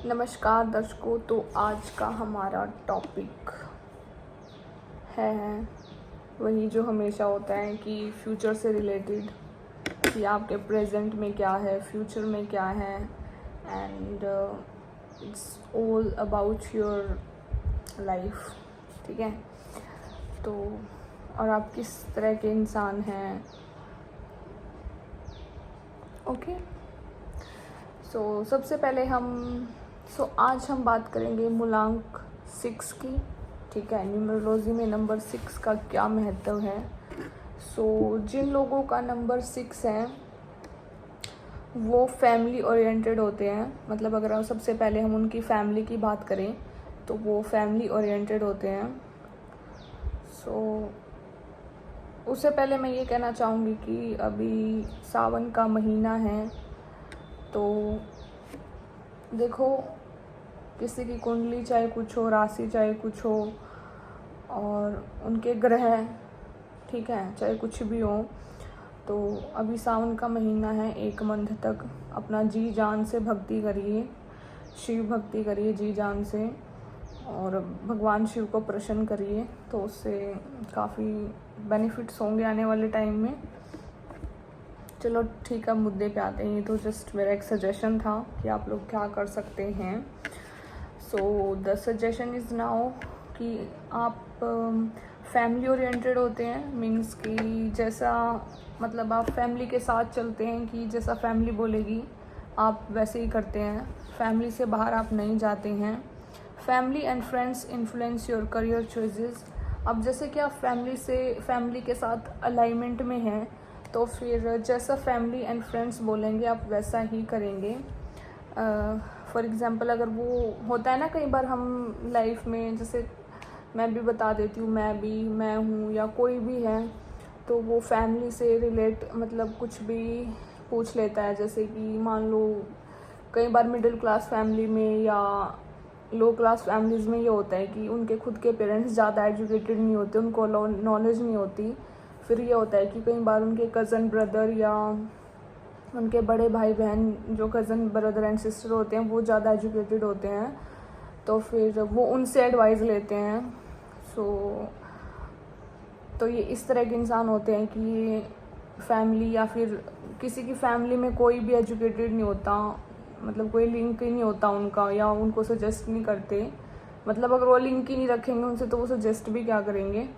नमस्कार दर्शकों। तो आज का हमारा टॉपिक है वही जो हमेशा होता है कि फ्यूचर से रिलेटेड, कि आपके प्रेजेंट में क्या है, फ्यूचर में क्या है, and it's all about your life. ठीक है, तो और आप किस तरह के इंसान हैं। ओके, सो सबसे पहले आज हम बात करेंगे मूलांक 6 की। ठीक है, न्यूमरोलॉजी में नंबर 6 का क्या महत्व है। जिन लोगों का नंबर 6 है वो फैमिली ओरिएंटेड होते हैं। मतलब अगर सबसे पहले हम उनकी फैमिली की बात करें तो वो फैमिली ओरिएंटेड होते हैं। उससे पहले मैं ये कहना चाहूँगी कि अभी सावन का महीना है, तो देखो किसी की कुंडली चाहे कुछ हो, राशि चाहे कुछ हो, और उनके ग्रह, ठीक है, चाहे कुछ भी हो, तो अभी सावन का महीना है। 1 मंथ तक अपना जी जान से भक्ति करिए, शिव भक्ति करिए जी जान से, और भगवान शिव को प्रसन्न करिए, तो उससे काफ़ी बेनिफिट्स होंगे आने वाले टाइम में। चलो ठीक है, मुद्दे पे आते हैं। ये तो जस्ट मेरा एक सजेशन था कि आप लोग क्या कर सकते हैं। द सजेशन इज़ नाउ कि आप फैमिली ओरिएंटेड होते हैं, मीन्स कि जैसा मतलब आप फैमिली के साथ चलते हैं, कि जैसा फैमिली बोलेगी आप वैसे ही करते हैं। फैमिली से बाहर आप नहीं जाते हैं। Family and friends influence your career choices. अब जैसे कि आप फैमिली के साथ अलाइनमेंट में हैं, तो फिर जैसा फैमिली एंड फ्रेंड्स बोलेंगे आप वैसा ही करेंगे। फॉर एग्ज़ाम्पल, अगर वो होता है ना, कई बार हम लाइफ में, जैसे मैं भी बता देती हूँ, मैं हूँ या कोई भी है, तो वो फैमिली से रिलेट मतलब कुछ भी पूछ लेता है। जैसे कि मान लो कई बार मिडिल क्लास फैमिली में या लो क्लास फैमिलीज़ में ये होता है कि उनके खुद के पेरेंट्स ज़्यादा एजुकेटेड नहीं होते, उनको नॉलेज नहीं होती। फिर ये होता है कि कई बार उनके कज़न ब्रदर या उनके बड़े भाई बहन, जो कज़न ब्रदर एंड सिस्टर होते हैं, वो ज़्यादा एजुकेटेड होते हैं, तो फिर वो उनसे एडवाइस लेते हैं। तो ये इस तरह के इंसान होते हैं कि फैमिली या फिर किसी की फैमिली में कोई भी एजुकेटेड नहीं होता, मतलब कोई लिंक ही नहीं होता उनका, या उनको सजेस्ट नहीं करते। मतलब अगर वो लिंक ही नहीं रखेंगे उनसे तो वो सजेस्ट भी क्या करेंगे।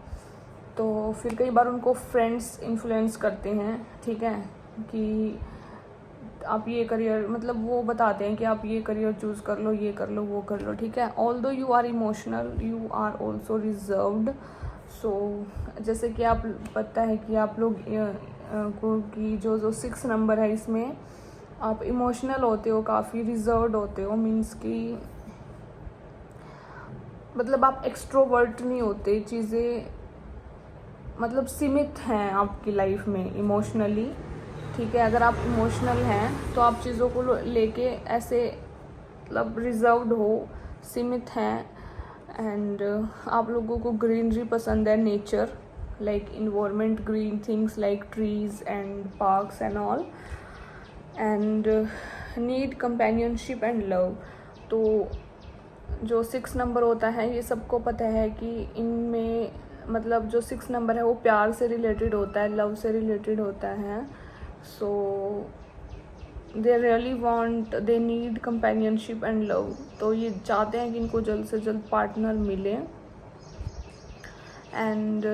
तो फिर कई बार उनको फ्रेंड्स इन्फ्लुएंस करते हैं, ठीक है, कि आप ये करियर, मतलब वो बताते हैं कि आप ये करियर चूज़ कर लो, ये कर लो, वो कर लो, ठीक है। Although you are emotional, you are also reserved. जैसे कि आप पता है कि आप लोग को कि जो 6 नंबर है, इसमें आप इमोशनल होते हो, काफ़ी रिजर्व्ड होते हो। मीन्स कि मतलब आप एक्सट्रोवर्ट नहीं होते, चीज़ें मतलब सीमित हैं आपकी लाइफ में इमोशनली, ठीक है। अगर आप इमोशनल हैं तो आप चीज़ों को लेके ऐसे मतलब रिजर्व्ड हो, सीमित हैं। एंड आप लोगों को ग्रीनरी पसंद है, nature, like environment, green things like trees and parks and all, and need companionship and love. तो जो 6 नंबर होता है, ये सबको पता है कि इनमें मतलब जो 6 नंबर है वो प्यार से रिलेटेड होता है, लव से रिलेटेड होता है। They really want, they need companionship and love. तो ये चाहते हैं कि इनको जल्द से जल्द पार्टनर मिले। And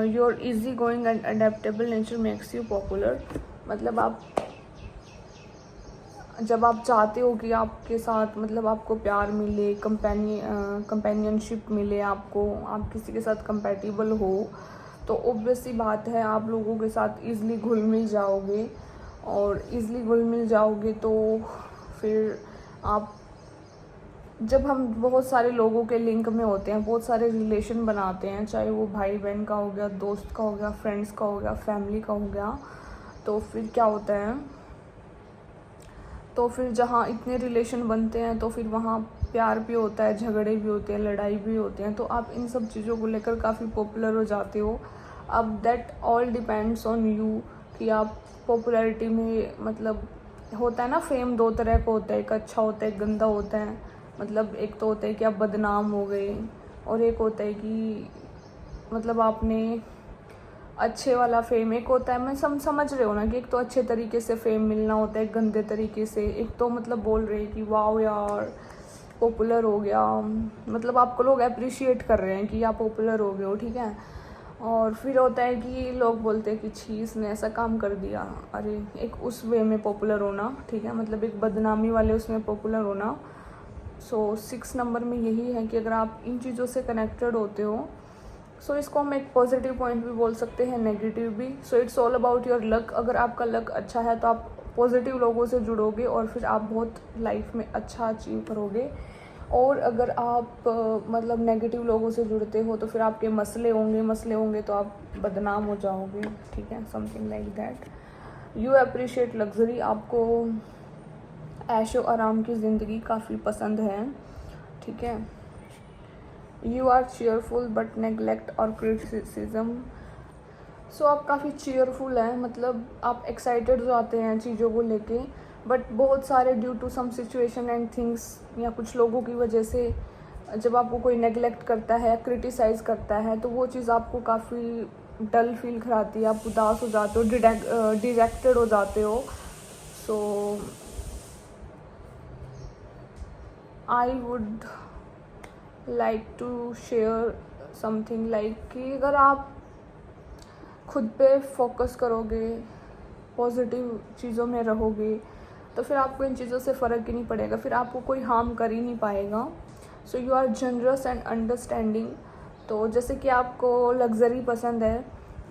your easy going and adaptable nature makes you popular. मतलब जब आप चाहते हो कि आपके साथ मतलब आपको प्यार मिले, कंपेनियनशिप मिले, आपको आप किसी के साथ कंपैटिबल हो, तो ऑब्वियस सी बात है आप लोगों के साथ ईज़िली घुल मिल जाओगे। और ईज़िली घुल मिल जाओगे तो फिर आप, जब हम बहुत सारे लोगों के लिंक में होते हैं, बहुत सारे रिलेशन बनाते हैं, चाहे वो भाई बहन का हो गया, दोस्त का हो गया, फ्रेंड्स का हो गया, फैमिली का हो गया, तो फिर क्या होता है, तो फिर जहाँ इतने रिलेशन बनते हैं तो फिर वहाँ प्यार भी होता है, झगड़े भी होते हैं, लड़ाई भी होते हैं। तो आप इन सब चीज़ों को लेकर काफ़ी पॉपुलर हो जाते हो। अब that all depends on you कि आप पॉपुलैरिटी में मतलब होता है ना, फेम दो तरह का होता है, एक अच्छा होता है एक गंदा होता है। मतलब एक तो होता है कि आप बदनाम हो गए, और एक होता है कि मतलब आपने अच्छे वाला फेम। एक होता है, मैं समझ रहे हो ना, कि एक तो अच्छे तरीके से फेम मिलना होता है, एक गंदे तरीके से। एक तो मतलब बोल रहे हैं कि वाओ यार पॉपुलर हो गया, मतलब आपको लोग अप्रिशिएट कर रहे हैं कि आप पॉपुलर हो गए हो, ठीक है। और फिर होता है कि लोग बोलते हैं कि छी इसने ऐसा काम कर दिया। अरे एक उस वे में पॉपुलर होना, ठीक है, मतलब एक बदनामी वाले उसमें पॉपुलर होना। सो 6 नंबर में यही है कि अगर आप इन चीज़ों से कनेक्टेड होते हो, सो इसको हम एक पॉजिटिव पॉइंट भी बोल सकते हैं, नेगेटिव भी। So it's all about your luck. अगर आपका लक अच्छा है तो आप पॉजिटिव लोगों से जुड़ोगे और फिर आप बहुत लाइफ में अच्छा अचीव करोगे। और अगर आप मतलब नेगेटिव लोगों से जुड़ते हो तो फिर आपके मसले होंगे तो आप बदनाम हो जाओगे, ठीक है, something like that. You appreciate luxury, आपको ऐशो आराम की ज़िंदगी काफ़ी पसंद है, ठीक है। You are cheerful but neglect और क्रिटिसिज्म। सो आप काफ़ी चीयरफुल हैं, मतलब आप एक्साइटेड हो जाते हैं चीज़ों को लेके, बट बहुत सारे due to some situation and things या कुछ लोगों की वजह से जब आपको कोई नेगलेक्ट करता है, क्रिटिसाइज़ करता है, तो वो चीज़ आपको काफ़ी डल फील कराती है, आप उदास हो जाते हो, डिजेक्टेड हो जाते हो। So I would like to share something like कि अगर आप खुद पे फोकस करोगे, पॉजिटिव चीज़ों में रहोगे, तो फिर आपको इन चीज़ों से फ़र्क ही नहीं पड़ेगा, फिर आपको कोई हार्म कर ही नहीं पाएगा। So you are generous and understanding. तो जैसे कि आपको लग्जरी पसंद है,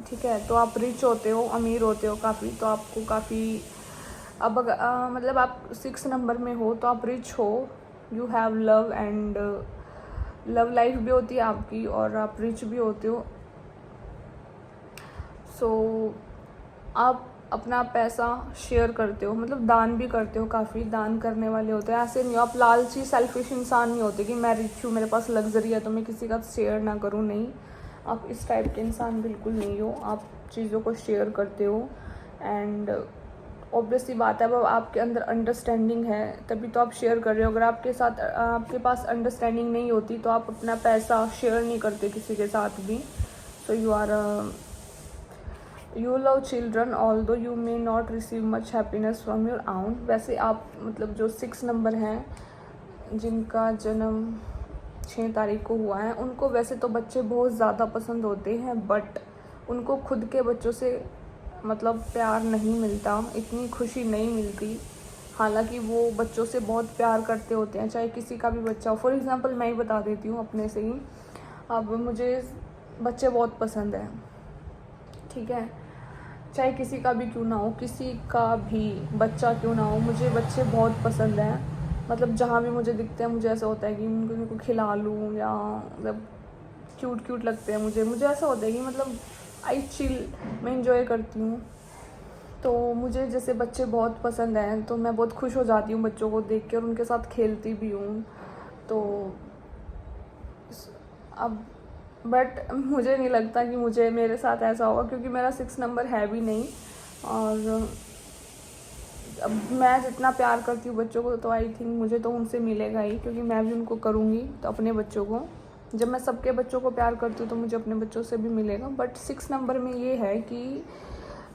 ठीक है, तो आप रिच होते हो, अमीर होते हो काफ़ी, तो आपको काफ़ी अब मतलब आप 6 नंबर में हो तो आप रिच हो, you have love and love life भी होती है आपकी और आप रिच भी होते हो। सो आप अपना पैसा शेयर करते हो, मतलब दान भी करते हो, काफ़ी दान करने वाले होते हैं। ऐसे नहीं हो आप लालची सेल्फिश इंसान नहीं होते कि मैं रिच हूँ, मेरे पास लग्जरी है तो मैं किसी का शेयर ना करूँ, नहीं, आप इस टाइप के इंसान बिल्कुल नहीं हो, आप चीज़ों को शेयर करते हो। एंड ऑब्वियसली बात है, अब आपके अंदर अंडरस्टैंडिंग है तभी तो आप शेयर कर रहे हो। अगर आपके पास अंडरस्टैंडिंग नहीं होती तो आप अपना पैसा शेयर नहीं करते किसी के साथ भी। So you love children although you may not receive much happiness from your आउन। वैसे आप मतलब जो 6 नंबर हैं जिनका जन्म 6 तारीख को हुआ है, उनको वैसे तो बच्चे बहुत ज़्यादा पसंद होते हैं, बट उनको खुद के बच्चों से मतलब प्यार नहीं मिलता, इतनी खुशी नहीं मिलती। हालांकि वो बच्चों से बहुत प्यार करते होते हैं, चाहे किसी का भी बच्चा हो। फॉर एग्ज़ाम्पल मैं ही बता देती हूँ अपने से ही। अब मुझे बच्चे बहुत पसंद हैं, ठीक है, चाहे किसी का भी क्यों ना हो, किसी का भी बच्चा क्यों ना हो, मुझे बच्चे बहुत पसंद हैं। मतलब जहाँ भी मुझे दिखते हैं मुझे ऐसा होता है कि उनको खिला लूँ, या मतलब क्यूट लगते हैं मुझे ऐसा होता है कि मतलब आई चिल, मैं इंजॉय करती हूँ। तो मुझे जैसे बच्चे बहुत पसंद हैं तो मैं बहुत खुश हो जाती हूँ बच्चों को देख के और उनके साथ खेलती भी हूँ। तो अब बट मुझे नहीं लगता कि मेरे साथ ऐसा होगा, क्योंकि मेरा 6 नंबर है भी नहीं। और अब मैं जितना प्यार करती हूँ बच्चों को, तो आई थिंक मुझे तो उनसे मिलेगा ही, क्योंकि मैं भी उनको करूँगी तो अपने बच्चों को। जब मैं सबके बच्चों को प्यार करती हूँ तो मुझे अपने बच्चों से भी मिलेगा। बट 6 नंबर में ये है कि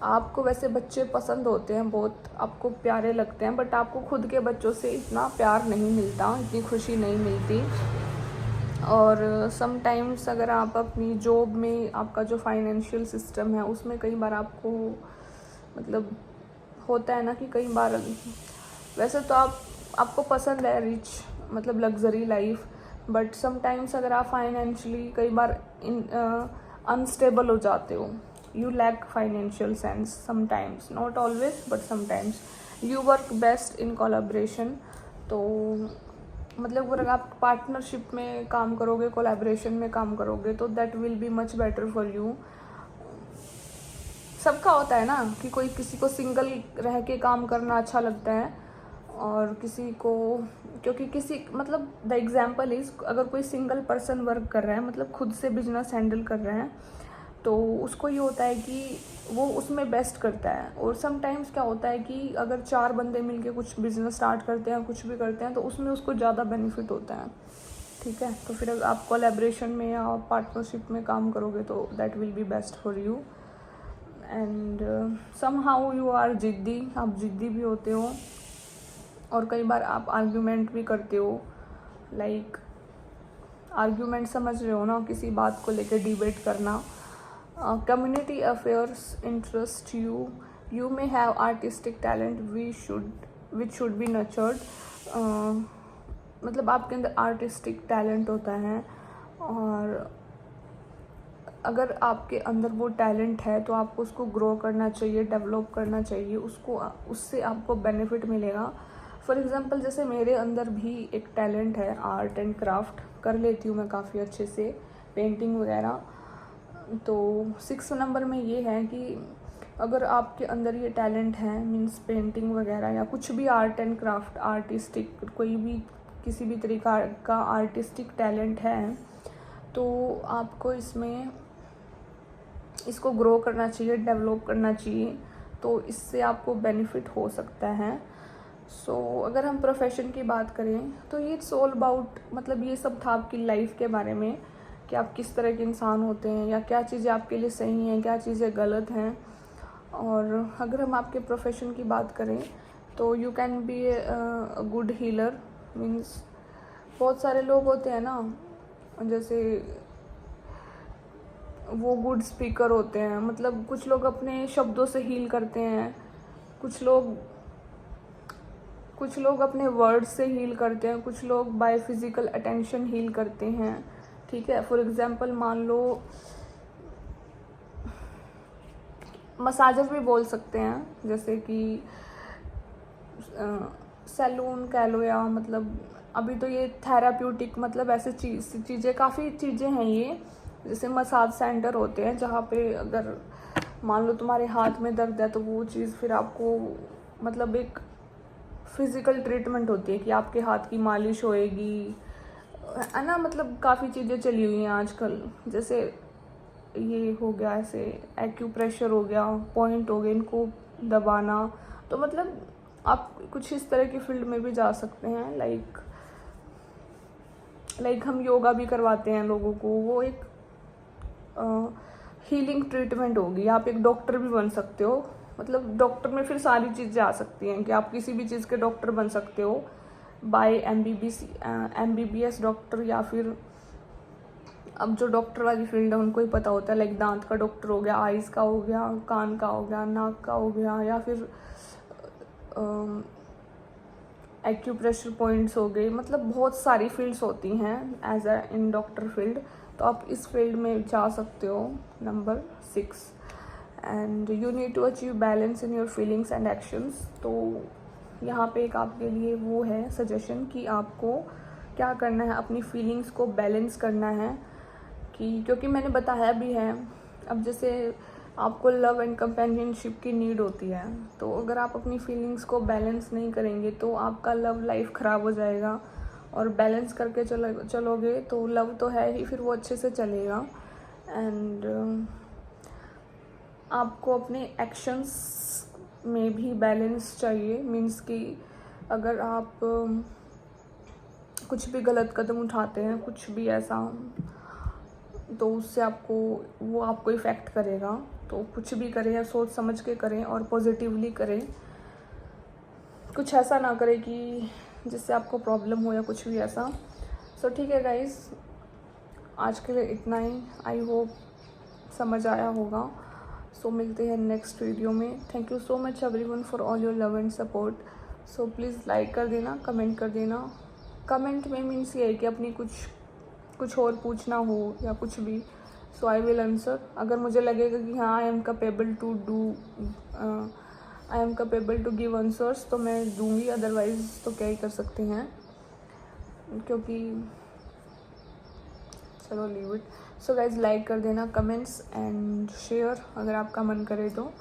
आपको वैसे बच्चे पसंद होते हैं, बहुत आपको प्यारे लगते हैं, बट आपको खुद के बच्चों से इतना प्यार नहीं मिलता, इतनी खुशी नहीं मिलती। और समटाइम्स अगर आप अपनी जॉब में, आपका जो फाइनेंशियल सिस्टम है उसमें कई बार आपको मतलब होता है ना कि कई बार वैसे तो आपको पसंद है रिच मतलब लग्जरी लाइफ, बट समटाइम्स अगर आप फाइनेंशियली कई बार अनस्टेबल हो जाते हो, you lack financial sense sometimes, not always but sometimes. You work best in collaboration. तो मतलब अगर आप पार्टनरशिप में काम करोगे, कोलैबोरेशन में काम करोगे, तो that will be much better for you. सबका होता है ना कि कोई किसी को सिंगल रह के काम करना अच्छा लगता है, और किसी को, क्योंकि किसी मतलब द एग्जाम्पल इज़, अगर कोई सिंगल पर्सन वर्क कर रहा है, मतलब खुद से बिजनेस हैंडल कर रहा है, तो उसको ये होता है कि वो उसमें बेस्ट करता है। और समटाइम्स क्या होता है कि अगर 4 बंदे मिलके कुछ बिज़नेस स्टार्ट करते हैं, कुछ भी करते हैं, तो उसमें उसको ज़्यादा बेनिफिट होता है, ठीक है। तो फिर अगर आप कोलैबोरेशन में या पार्टनरशिप में काम करोगे तो that will be best for you. And somehow you are जिद्दी, आप जिद्दी भी होते हो, और कई बार आप आर्ग्यूमेंट भी करते हो। लाइक आर्ग्यूमेंट समझ रहे हो ना, किसी बात को लेकर डिबेट करना। Community affairs interest you, you may have artistic talent which should be nurtured. मतलब आपके अंदर आर्टिस्टिक टैलेंट होता है, और अगर आपके अंदर वो टैलेंट है तो आपको उसको ग्रो करना चाहिए, डेवलप करना चाहिए, उससे आपको बेनिफिट मिलेगा। फॉर एग्ज़ाम्पल जैसे मेरे अंदर भी एक टैलेंट है, आर्ट एंड क्राफ्ट कर लेती हूँ मैं काफ़ी अच्छे से, पेंटिंग वगैरह। तो 6 नंबर में ये है कि अगर आपके अंदर ये टैलेंट है, मीन्स पेंटिंग वगैरह या कुछ भी आर्ट एंड क्राफ्ट, आर्टिस्टिक कोई भी किसी भी तरीका का आर्टिस्टिक टैलेंट है, तो आपको इसको ग्रो करना चाहिए, डेवलप करना चाहिए, तो इससे आपको बेनिफिट हो सकता है। सो अगर हम प्रोफेशन की बात करें तो ये इट्स ऑल अबाउट, मतलब ये सब था आपकी लाइफ के बारे में कि आप किस तरह के इंसान होते हैं, या क्या चीज़ें आपके लिए सही हैं, क्या चीज़ें गलत हैं। और अगर हम आपके प्रोफेशन की बात करें तो you can be a good healer, means बहुत सारे लोग होते हैं ना, जैसे वो गुड स्पीकर होते हैं, मतलब कुछ लोग अपने शब्दों से हील करते हैं, कुछ लोग अपने वर्ड्स से हील करते हैं, कुछ लोग बाय फिजिकल अटेंशन हील करते हैं, ठीक है। फॉर एग्जांपल मान लो मसाजर भी बोल सकते हैं, जैसे कि सैलून कह लो, या मतलब अभी तो ये थेराप्यूटिक, मतलब ऐसे चीज़ें काफ़ी चीज़ें हैं ये, जैसे मसाज सेंटर होते हैं जहाँ पे अगर मान लो तुम्हारे हाथ में दर्द है तो वो चीज़ फिर आपको, मतलब एक फिज़िकल ट्रीटमेंट होती है कि आपके हाथ की मालिश होएगी, है ना। मतलब काफ़ी चीज़ें चली हुई हैं आजकल, जैसे ये हो गया, ऐसे एक्यूप्रेशर हो गया, पॉइंट हो गए, इनको दबाना। तो मतलब आप कुछ इस तरह की फील्ड में भी जा सकते हैं। लाइक हम योगा भी करवाते हैं लोगों को, वो एक हीलिंग ट्रीटमेंट होगी। आप एक डॉक्टर भी बन सकते हो, मतलब डॉक्टर में फिर सारी चीज़ें आ सकती हैं कि आप किसी भी चीज़ के डॉक्टर बन सकते हो बाय MBBS डॉक्टर, या फिर अब जो डॉक्टर वाली फील्ड है उनको ही पता होता है, लाइक दांत का डॉक्टर हो गया, आइज़ का हो गया, कान का हो गया, नाक का हो गया, या फिर एक्यूप्रेशर पॉइंट्स हो गए। मतलब बहुत सारी फील्ड्स होती हैं as a in doctor field, तो आप इस फील्ड में जा सकते हो। Number 6, and you need to achieve balance in your feelings and actions. तो यहाँ पे एक आपके लिए वो है सजेशन कि आपको क्या करना है, अपनी फीलिंग्स को बैलेंस करना है, कि क्योंकि मैंने बताया भी है, अब जैसे आपको लव एंड कंपेनियनशिप की नीड होती है, तो अगर आप अपनी फीलिंग्स को बैलेंस नहीं करेंगे तो आपका लव लाइफ ख़राब हो जाएगा, और बैलेंस करके चलोगे तो लव तो है ही, फिर वो अच्छे से चलेगा। एंड आपको अपने एक्शंस में भी बैलेंस चाहिए, मीन्स कि अगर आप कुछ भी गलत कदम उठाते हैं, कुछ भी ऐसा, तो उससे आपको इफ़ेक्ट करेगा। तो कुछ भी करें या सोच समझ के करें और पॉजिटिवली करें, कुछ ऐसा ना करें कि जिससे आपको प्रॉब्लम हो या कुछ भी ऐसा। सो ठीक है गाइस, आज के लिए इतना ही। आई होप समझ आया होगा। सो मिलते हैं नेक्स्ट वीडियो में। Thank you so much everyone for all your love and support. So please like कर देना, कमेंट कर देना। कमेंट में मीन्स ये है कि अपनी कुछ और पूछना हो या कुछ भी, सो आई विल आंसर। अगर मुझे लगेगा कि हाँ I am capable to give answers तो मैं दूंगी, अदरवाइज़ तो क्या ही कर सकते हैं, क्योंकि चलो leave it. So guys like कर देना, कमेंट्स एंड शेयर अगर आपका मन करे तो,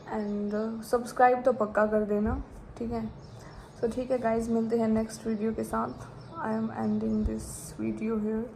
एंड सब्सक्राइब तो पक्का कर देना, ठीक है। सो ठीक है गाइज, मिलते हैं नेक्स्ट वीडियो के साथ। I am ending this video here.